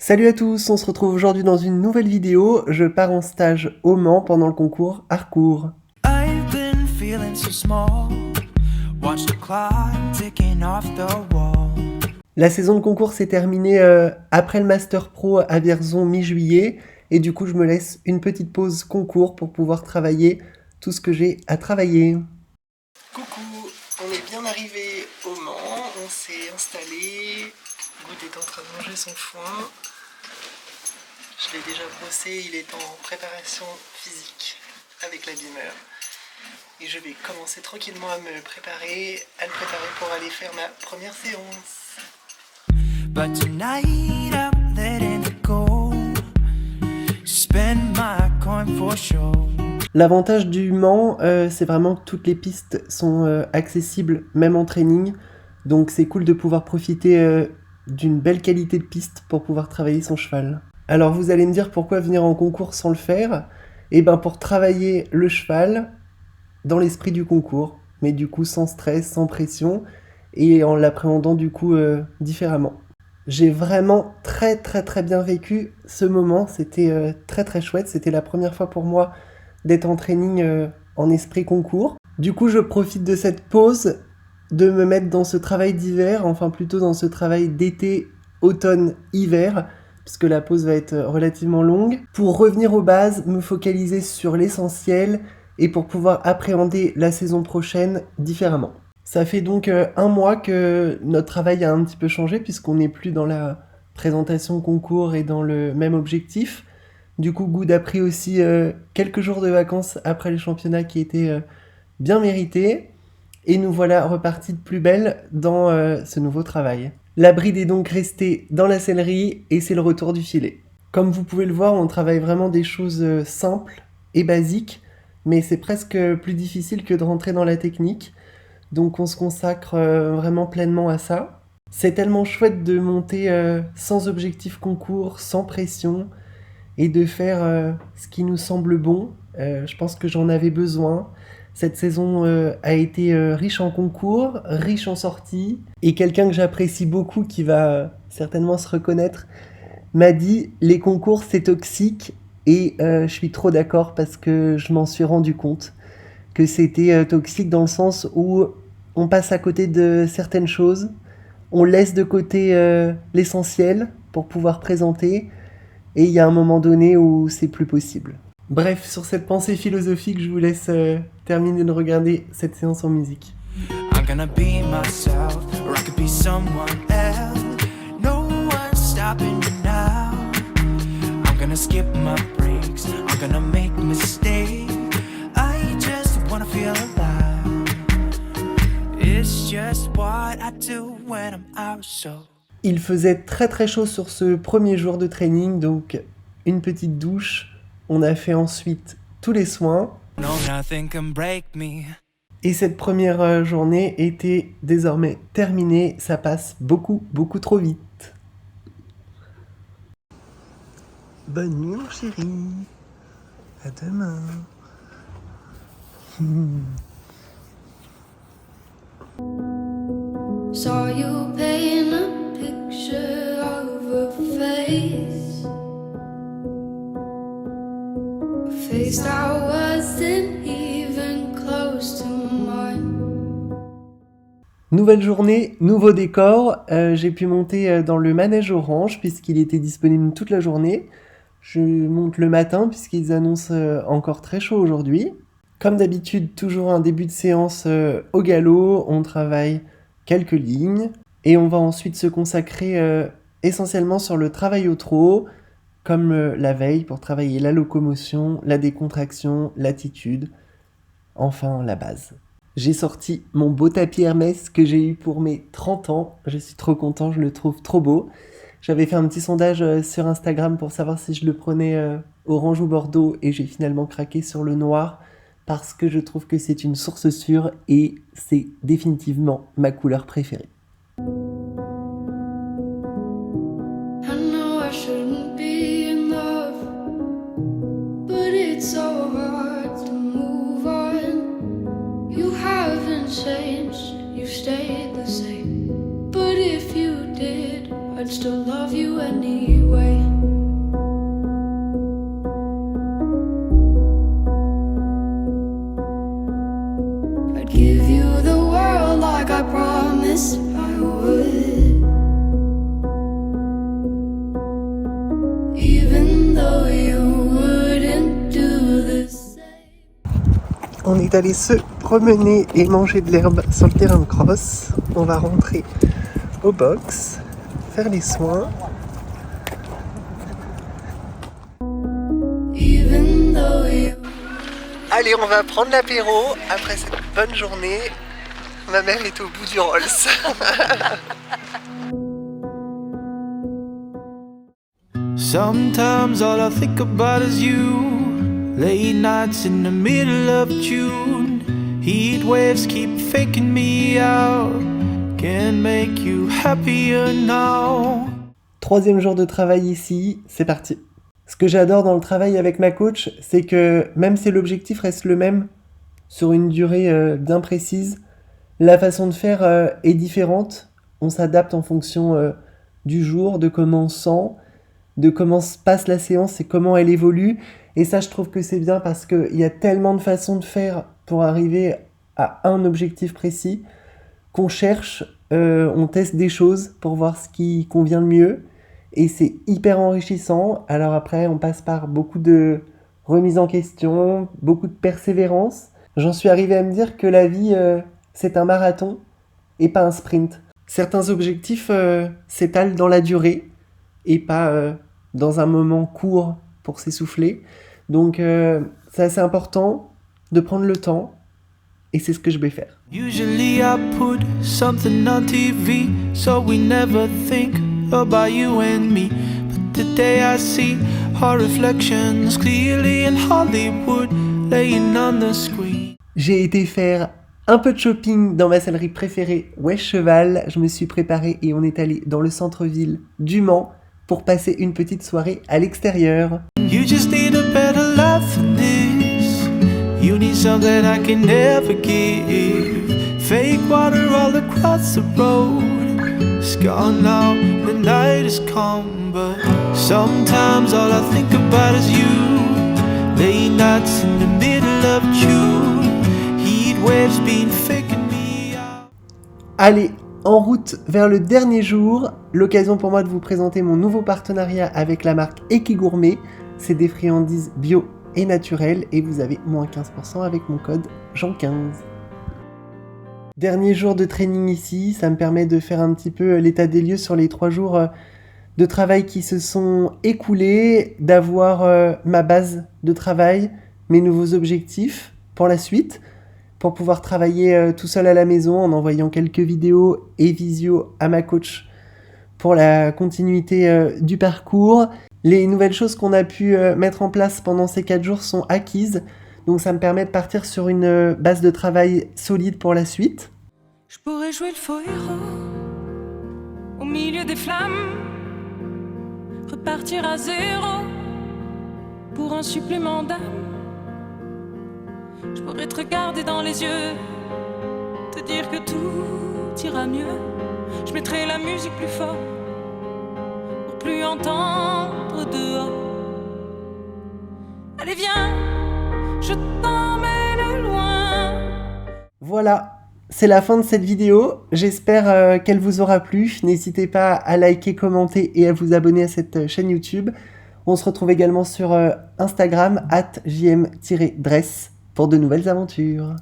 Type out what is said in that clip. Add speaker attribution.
Speaker 1: Salut à tous, on se retrouve aujourd'hui dans une nouvelle vidéo. Je pars en stage au Mans pendant le concours Harcourt.
Speaker 2: I've been feeling so small. Watch the clock ticking off the wall.
Speaker 1: La saison de concours s'est terminée après le Master Pro à Vierzon mi-juillet et du coup je me laisse une petite pause concours pour pouvoir travailler tout ce que j'ai à travailler. Coucou, on est bien arrivé au Mans, on s'est installé, Good est en train de manger son foin. Je l'ai déjà brossé, il est en préparation physique avec l'abîmeur. Et je vais commencer tranquillement à le préparer pour aller faire ma première séance.
Speaker 2: But tonight I'm letting it go. Spend my coin for sure.
Speaker 1: L'avantage du Mans, c'est vraiment que toutes les pistes sont accessibles, même en training. Donc c'est cool de pouvoir profiter d'une belle qualité de piste pour pouvoir travailler son cheval. Alors vous allez me dire pourquoi venir en concours sans le faire ? Eh bien pour travailler le cheval dans l'esprit du concours, mais du coup sans stress, sans pression et en l'appréhendant du coup différemment. J'ai vraiment très bien vécu ce moment, c'était très chouette, c'était la première fois pour moi d'être en training en esprit concours. Du coup je profite de cette pause de me mettre dans ce travail d'hiver, enfin plutôt dans ce travail d'été, automne, hiver, puisque la pause va être relativement longue, pour revenir aux bases, me focaliser sur l'essentiel et pour pouvoir appréhender la saison prochaine différemment. Ça fait donc un mois que notre travail a un petit peu changé puisqu'on n'est plus dans la présentation concours et dans le même objectif. Du coup, Good a pris aussi quelques jours de vacances après les championnats qui étaient bien mérités. Et nous voilà repartis de plus belle dans ce nouveau travail. La bride est donc restée dans la sellerie et c'est le retour du filet. Comme vous pouvez le voir, on travaille vraiment des choses simples et basiques, mais c'est presque plus difficile que de rentrer dans la technique. Donc on se consacre vraiment pleinement à ça. C'est tellement chouette de monter sans objectif concours, sans pression, et de faire ce qui nous semble bon. Je pense que j'en avais besoin. Cette saison a été riche en concours, riche en sorties, et quelqu'un que j'apprécie beaucoup, qui va certainement se reconnaître, m'a dit « Les concours, c'est toxique », et je suis trop d'accord parce que je m'en suis rendu compte que c'était toxique dans le sens où on passe à côté de certaines choses, on laisse de côté l'essentiel pour pouvoir présenter, et il y a un moment donné où c'est plus possible. Bref, sur cette pensée philosophique, je vous laisse terminer de regarder cette séance en musique.
Speaker 2: I'm gonna be myself, or I could be someone else. No one's stopping me now. I'm gonna skip my breaks, I'm gonna make mistakes. I just wanna feel alive. It's just what I do when I'm out, so.
Speaker 1: Il faisait très chaud sur ce premier jour de training, donc une petite douche. On a fait ensuite tous les soins.
Speaker 2: No, nothing can break me.
Speaker 1: Et cette première journée était désormais terminée. Ça passe beaucoup trop vite. Bonne nuit mon chéri. À demain.
Speaker 3: Saw you paint a picture of a face, a face that wasn't even close to mine.
Speaker 1: Nouvelle journée, nouveau décor. J'ai pu monter dans le manège orange puisqu'il était disponible toute la journée. Je monte le matin puisqu'ils annoncent encore très chaud aujourd'hui. Comme d'habitude, toujours un début de séance au galop. On travaille quelques lignes et on va ensuite se consacrer essentiellement sur le travail au trot, comme la veille pour travailler la locomotion, la décontraction, l'attitude, enfin la base. J'ai sorti mon beau tapis Hermès que j'ai eu pour mes 30 ans. Je suis trop content, je le trouve trop beau. J'avais fait un petit sondage sur Instagram pour savoir si je le prenais orange ou bordeaux et j'ai finalement craqué sur le noir parce que je trouve que c'est une source sûre et c'est définitivement ma couleur préférée.
Speaker 3: I know I shouldn't be in love, but it's so hard to move on. You haven't changed, you stayed the same. But if you did, I'd still love you anyway.
Speaker 1: On est allé se promener et manger de l'herbe sur le terrain de cross. On va rentrer au box, faire les soins.
Speaker 3: Even though you
Speaker 1: Allez, on va prendre l'apéro après cette bonne journée. Ma mère est au bout du Rolls.
Speaker 2: Sometimes all I think about is you. Late nights in the middle of June. Heat waves keep faking me out. Can't make you happier now.
Speaker 1: 3e jour de travail ici, c'est parti. Ce que j'adore dans le travail avec ma coach, c'est que même si l'objectif reste le même sur une durée bien précise, la façon de faire est différente. On s'adapte en fonction du jour, de comment on sent, de comment se passe la séance et comment elle évolue. Et ça, je trouve que c'est bien parce qu'il y a tellement de façons de faire pour arriver à un objectif précis qu'on cherche, on teste des choses pour voir ce qui convient le mieux. Et c'est hyper enrichissant. Alors après, on passe par beaucoup de remise en question, beaucoup de persévérance. J'en suis arrivé à me dire que la vie, c'est un marathon et pas un sprint. Certains objectifs s'étalent dans la durée et pas dans un moment court pour s'essouffler. Donc c'est assez important de prendre le temps et c'est ce que je vais faire.
Speaker 2: Usually I put something on TV, so we never think about you and me. But today I see our reflections clearly in Hollywood, laying on the screen.
Speaker 1: J'ai été faire un peu de shopping dans ma sellerie préférée, Wesh Cheval. Je me suis préparé et on est allé dans le centre-ville du Mans pour passer une petite soirée à l'extérieur.
Speaker 2: You just need a better life than this. You need something I can never give. Fake water all across the road. It's gone now, the night is come. But sometimes all I think about is you. Late nights in the middle of June. Heat waves been faking me out.
Speaker 1: Allez, en route vers le dernier jour, l'occasion pour moi de vous présenter mon nouveau partenariat avec la marque Equigourmet. C'est des friandises bio et naturelles et vous avez moins 15% avec mon code Jean15. Dernier jour de training ici, ça me permet de faire un petit peu l'état des lieux sur les 3 jours de travail qui se sont écoulés, d'avoir ma base de travail, mes nouveaux objectifs pour la suite, pour pouvoir travailler tout seul à la maison en envoyant quelques vidéos et visio à ma coach pour la continuité du parcours. Les nouvelles choses qu'on a pu mettre en place pendant ces 4 jours sont acquises, donc ça me permet de partir sur une base de travail solide pour la suite.
Speaker 4: Je pourrais jouer le faux héros au milieu des flammes, repartir à zéro pour un supplément d'âme. Je pourrais te regarder dans les yeux, te dire que tout ira mieux. Je mettrai la musique plus fort pour plus entendre dehors. Allez viens, je t'emmène loin.
Speaker 1: Voilà, c'est la fin de cette vidéo. J'espère qu'elle vous aura plu. N'hésitez pas à liker, commenter et à vous abonner à cette chaîne YouTube. On se retrouve également sur Instagram @jm-dress pour de nouvelles aventures.